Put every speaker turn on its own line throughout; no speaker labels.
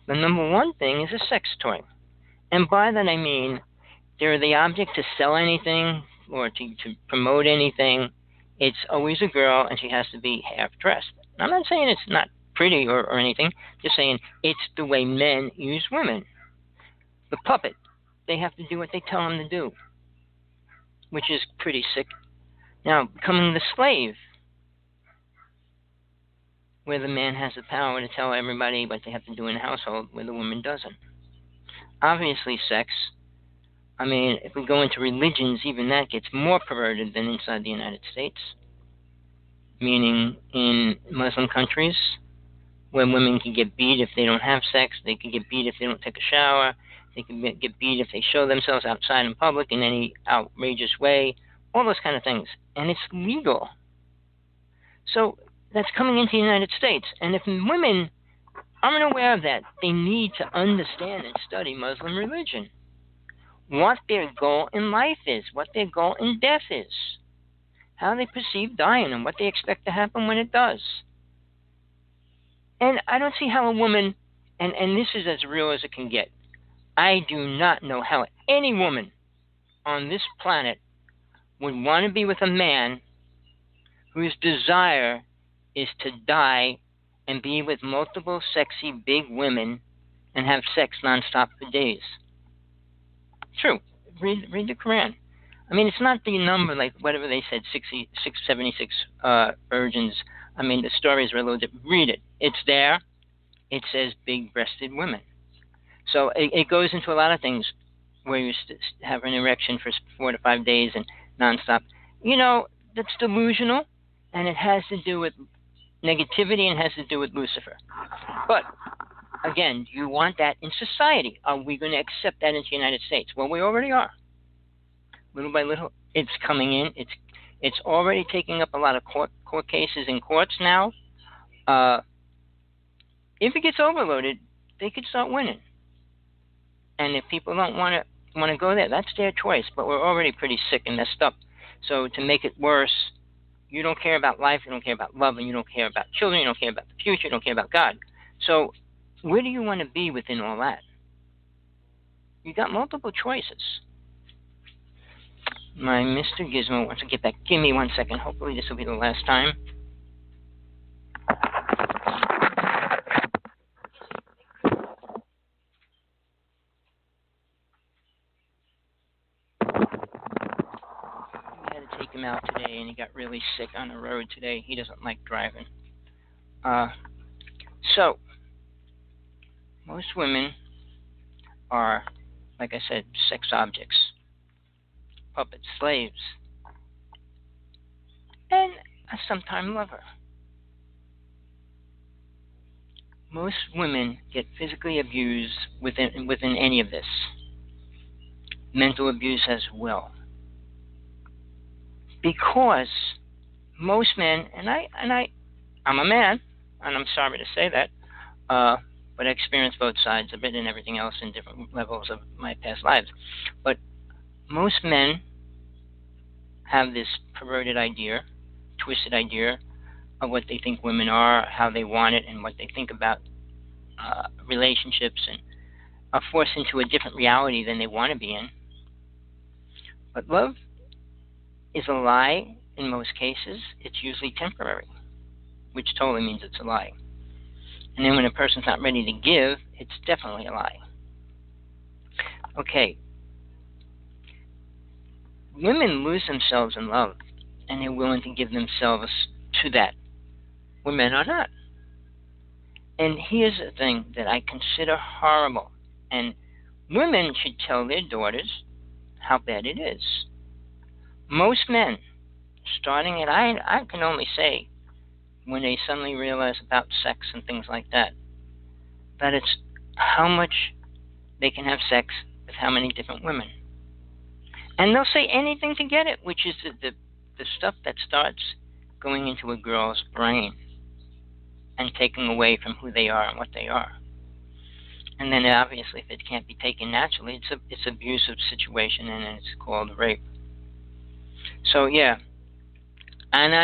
The number one thing is a sex toy. And by that I mean they're the object to sell anything or to promote anything. It's always a girl and she has to be half dressed. I'm not saying it's not pretty or anything, just saying it's the way men use women. The puppet, they have to do what they tell them to do, which is pretty sick. Now, becoming the slave, where the man has the power to tell everybody what they have to do in the household, where the woman doesn't. Obviously, sex. I mean, if we go into religions, even that gets more perverted than inside the United States. Meaning, in Muslim countries, where women can get beat if they don't have sex, they can get beat if they don't take a shower, they can get beat if they show themselves outside in public in any outrageous way, all those kind of things. And it's legal. So that's coming into the United States. And if women aren't aware of that, they need to understand and study Muslim religion. What their goal in life is, what their goal in death is, how they perceive dying, and what they expect to happen when it does. And I don't see how a woman, and this is as real as it can get, I do not know how any woman on this planet would want to be with a man whose desire is to die and be with multiple sexy big women and have sex nonstop for days. True. Read the Quran. I mean, it's not the number like whatever they said, 76 virgins. I mean, the stories are a little different. Read it. It's there. It says big-breasted women. So it goes into a lot of things where you have an erection for 4 to 5 days and nonstop. You know, that's delusional, and it has to do with negativity and has to do with Lucifer. But again, do you want that in society? Are we going to accept that into the United States? Well, we already are. Little by little, it's coming in. It's already taking up a lot of court cases in courts now. If it gets overloaded, they could start winning. And if people don't want to go there, that's their choice. But we're already pretty sick and messed up. So to make it worse, you don't care about life, you don't care about love, and you don't care about children, you don't care about the future, you don't care about God. So where do you want to be within all that? You got multiple choices. My Mr. Gizmo wants to get back. Give me 1 second. Hopefully this will be the last time. We had to take him out today, and he got really sick on the road today. He doesn't like driving. So, most women are, like I said, sex objects. Puppets, slaves, and a sometime lover. Most women get physically abused within any of this. Mental abuse as well. Because most men, and I'm a man, and I'm sorry to say that, but I experienced both sides of it and everything else in different levels of my past lives. But most men have this perverted idea, twisted idea of what they think women are, how they want it, and what they think about relationships, and are forced into a different reality than they want to be in. But love is a lie in most cases. It's usually temporary, which totally means it's a lie. And then when a person's not ready to give, it's definitely a lie. Okay. Women lose themselves in love, and they're willing to give themselves to that, where men are not. And here's the thing that I consider horrible, and women should tell their daughters how bad it is. Most men, starting at, I can only say, when they suddenly realize about sex and things like that it's how much they can have sex with how many different women. And they'll say anything to get it, which is the stuff that starts going into a girl's brain and taking away from who they are and what they are. And then obviously, if it can't be taken naturally, it's an abusive situation, and it's called rape. So yeah, and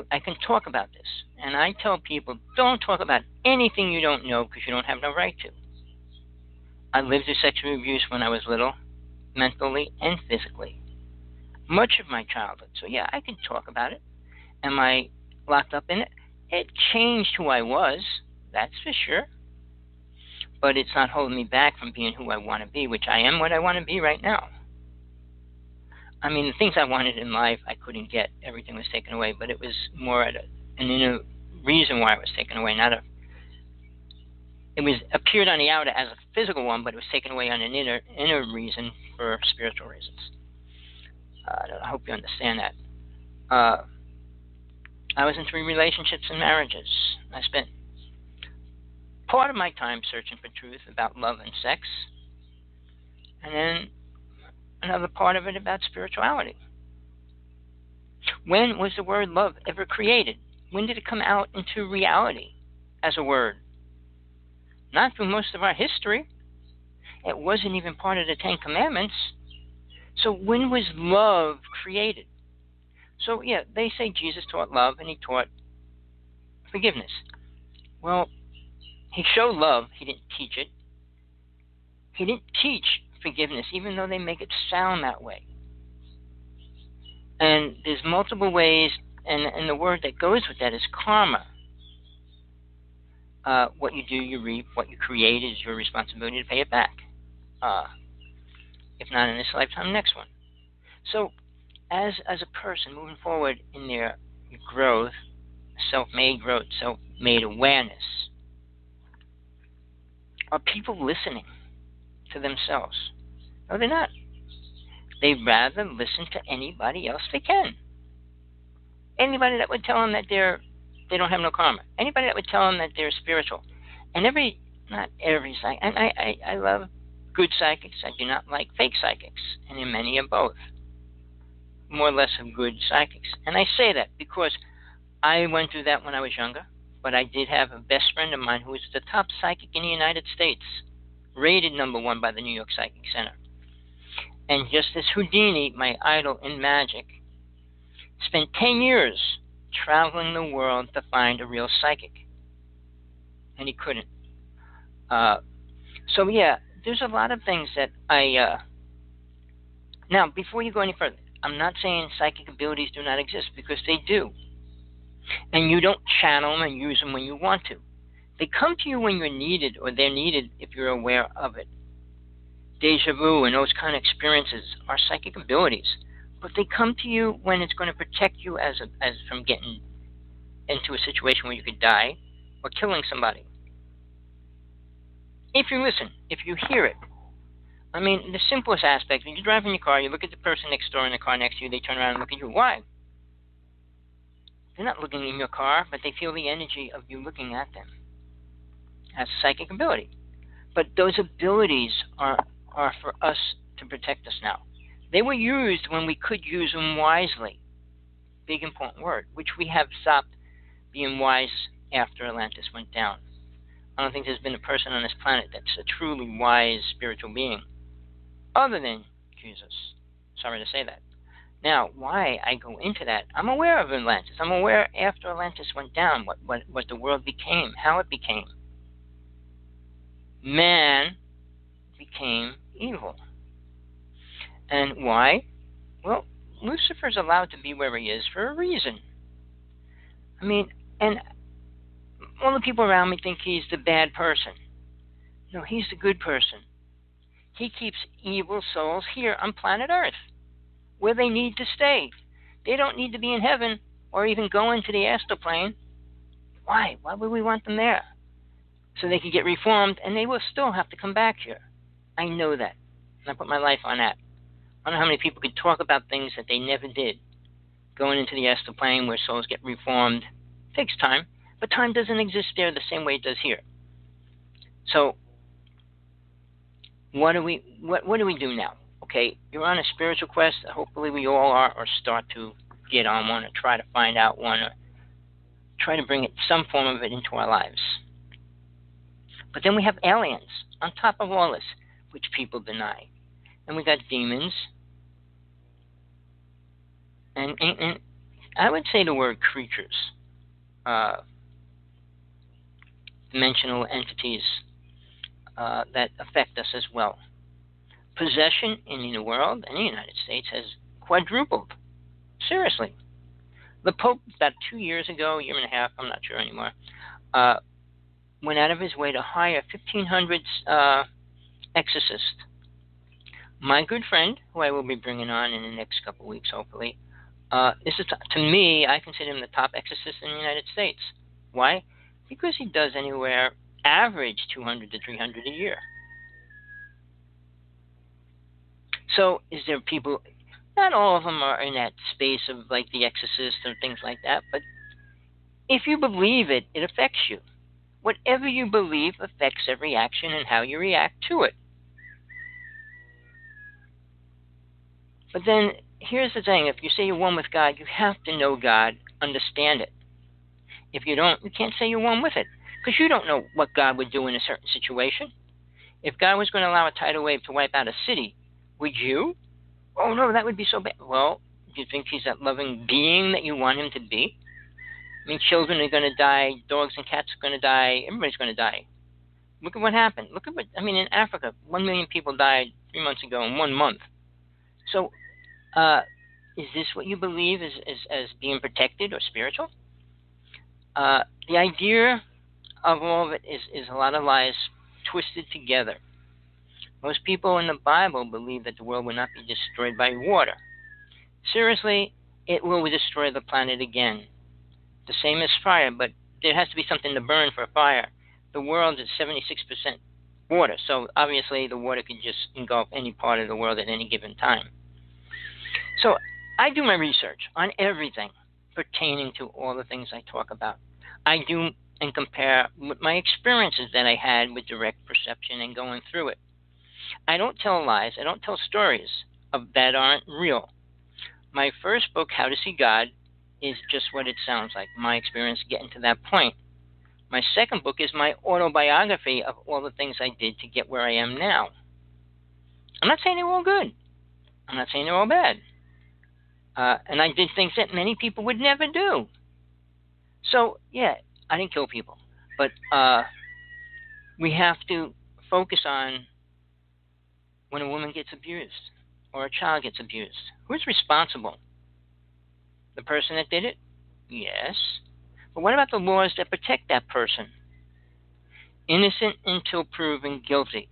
I can talk about this, and I tell people, don't talk about anything you don't know, because you don't have no right to. I lived through sexual abuse when I was little, mentally and physically. Much of my childhood. So yeah, I can talk about it. Am I locked up in it? It changed who I was, that's for sure. But it's not holding me back from being who I want to be, which I am what I want to be right now. I mean, the things I wanted in life, I couldn't get. Everything was taken away, but it was more an inner reason why it was taken away, not a. It was appeared on the outer as a physical one, but it was taken away on an inner reason for spiritual reasons. I hope you understand that. I was in 3 relationships and marriages. I spent part of my time searching for truth about love and sex, and then another part of it about spirituality. When was the word love ever created? When did it come out into reality as a word? Not through most of our history. It wasn't even part of the 10 Commandments. So when was love created? So yeah, they say Jesus taught love and he taught forgiveness. Well, he showed love, he didn't teach it. He didn't teach forgiveness, even though they make it sound that way. And there's multiple ways, and the word that goes with that is karma. What you do, you reap. What you create is your responsibility to pay it back. If not in this lifetime, next one. So, as a person moving forward in their growth, self-made growth, self-made awareness, are people listening to themselves? No, they're not. They'd rather listen to anybody else they can. Anybody that would tell them that they don't have no karma. Anybody that would tell them that they're spiritual. And not every psychic. And I love good psychics. I do not like fake psychics. And in many are both. More or less of good psychics. And I say that because I went through that when I was younger. But I did have a best friend of mine who was the top psychic in the United States. Rated #1 by the New York Psychic Center. And just as Houdini, my idol in magic, spent 10 years traveling the world to find a real psychic. And he couldn't. So yeah, there's a lot of things that now, before you go any further, I'm not saying psychic abilities do not exist, because they do. And you don't channel them and use them when you want to. They come to you when you're needed, or they're needed if you're aware of it. Deja vu and those kind of experiences are psychic abilities, but they come to you when it's going to protect you as from getting into a situation where you could die or killing somebody. If you listen, if you hear it. I mean, the simplest aspect, when you drive in your car, you look at the person next door in the car next to you, they turn around and look at you. Why? They're not looking in your car, but they feel the energy of you looking at them. That's a psychic ability. But those abilities are for us to protect us now. They were used when we could use them wisely. Big important word, which we have stopped being wise after Atlantis went down. I don't think there's been a person on this planet that's a truly wise spiritual being, other than Jesus. Sorry to say that. Now, why I go into that, I'm aware of Atlantis. I'm aware after Atlantis went down, what the world became, how it became. Man became evil. And why? Well, Lucifer's allowed to be where he is for a reason. I mean, and all the people around me think he's the bad person. No, he's the good person. He keeps evil souls here on planet Earth, where they need to stay. They don't need to be in heaven or even go into the astral plane. Why? Why would we want them there? So they can get reformed, and they will still have to come back here. I know that. And I put my life on that. I don't know how many people could talk about things that they never did. Going into the astral plane where souls get reformed takes time, but time doesn't exist there the same way it does here. So, what do we do now? Okay, you're on a spiritual quest. Hopefully we all are, or start to get on one, or try to find out one, or try to bring some form of it into our lives. But then we have aliens on top of all this, which people deny. And we got demons. And I would say the word creatures. Dimensional entities. that affect us as well. Possession in the world, in the United States, has quadrupled. Seriously. The Pope, about 2 years ago, a year and a half, I'm not sure anymore, went out of his way to hire 1,500 exorcists. My good friend, who I will be bringing on in the next couple of weeks, hopefully, this is, to me, I consider him the top exorcist in the United States. Why? Because he does anywhere, average 200 to 300 a year. So, is there people? Not all of them are in that space of like The Exorcist or things like that, but if you believe it, it affects you. Whatever you believe affects every action and how you react to it. But then, here's the thing. If you say you're one with God, you have to know God, understand it. If you don't, you can't say you're one with it, because you don't know what God would do in a certain situation. If God was going to allow a tidal wave to wipe out a city, would you? Oh, no, that would be so bad. Well, do you think he's that loving being that you want him to be? I mean, children are going to die, dogs and cats are going to die, everybody's going to die. Look at what happened. Look at what, I mean, in Africa, 1 million people died 3 months ago in 1 month. So, is this what you believe as being protected or spiritual? The idea of all of it is a lot of lies twisted together. Most people in the Bible believe that the world will not be destroyed by water. Seriously, it will destroy the planet again. The same as fire, but there has to be something to burn for a fire. The world is 76% water, so obviously the water can just engulf any part of the world at any given time. So I do my research on everything pertaining to all the things I talk about. I do and compare with my experiences that I had with direct perception and going through it. I don't tell lies. I don't tell stories that aren't real. My first book, How to See God, is just what it sounds like, my experience getting to that point. My second book is my autobiography of all the things I did to get where I am now. I'm not saying they're all good. I'm not saying they're all bad. And I did things that many people would never do. So, yeah, I didn't kill people. But we have to focus on when a woman gets abused or a child gets abused. Who's responsible? The person that did it? Yes. But what about the laws that protect that person? Innocent until proven guilty.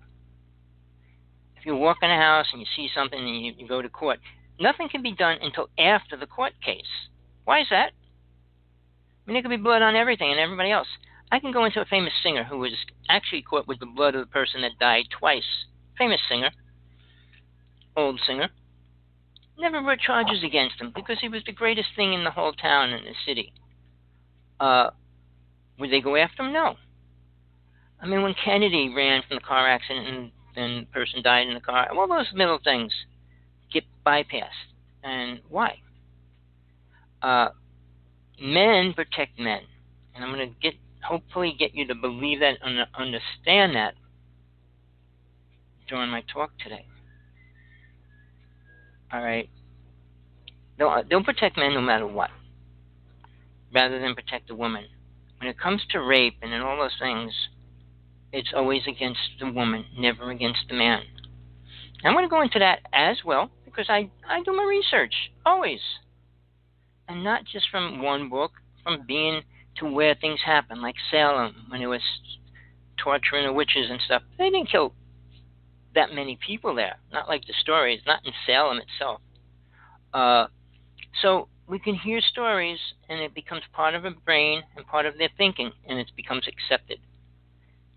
If you walk in a house and you see something and you go to court, nothing can be done until after the court case. Why is that? I mean, there could be blood on everything and everybody else. I can go into a famous singer who was actually caught with the blood of the person that died twice. Famous singer. Old singer. Never brought charges against him because he was the greatest thing in the whole town and the city. Would they go after him? No. I mean, when Kennedy ran from the car accident and the person died in the car, all those little things get bypassed. And why? Men protect men. And I'm going to hopefully get you to believe that and understand that during my talk today. All right? They'll protect men no matter what, rather than protect a woman. When it comes to rape and all those things, it's always against the woman, never against the man. I'm going to go into that as well, because I do my research, always. And not just from one book, from being to where things happen, like Salem, when it was torturing the witches and stuff. They didn't kill that many people there, not like the stories, not in Salem itself. So we can hear stories, and it becomes part of a brain and part of their thinking, and it becomes accepted.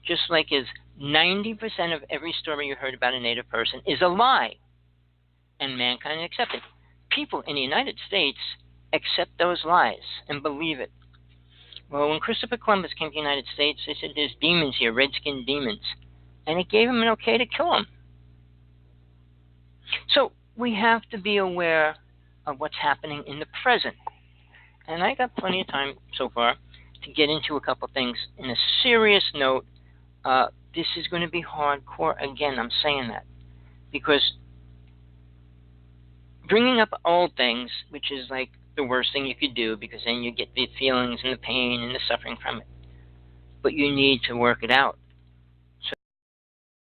Just like as 90% of every story you heard about a native person is a lie, and mankind accepts it. People in the United States accept those lies and believe it. Well, when Christopher Columbus came to the United States, they said there's demons here, red-skinned demons, and it gave him an okay to kill them. So we have to be aware of what's happening in the present. And I got plenty of time so far to get into a couple things. In a serious note, this is going to be hardcore. Again, I'm saying that because bringing up old things, which is like the worst thing you could do, because then you get the feelings and the pain and the suffering from it. But you need to work it out.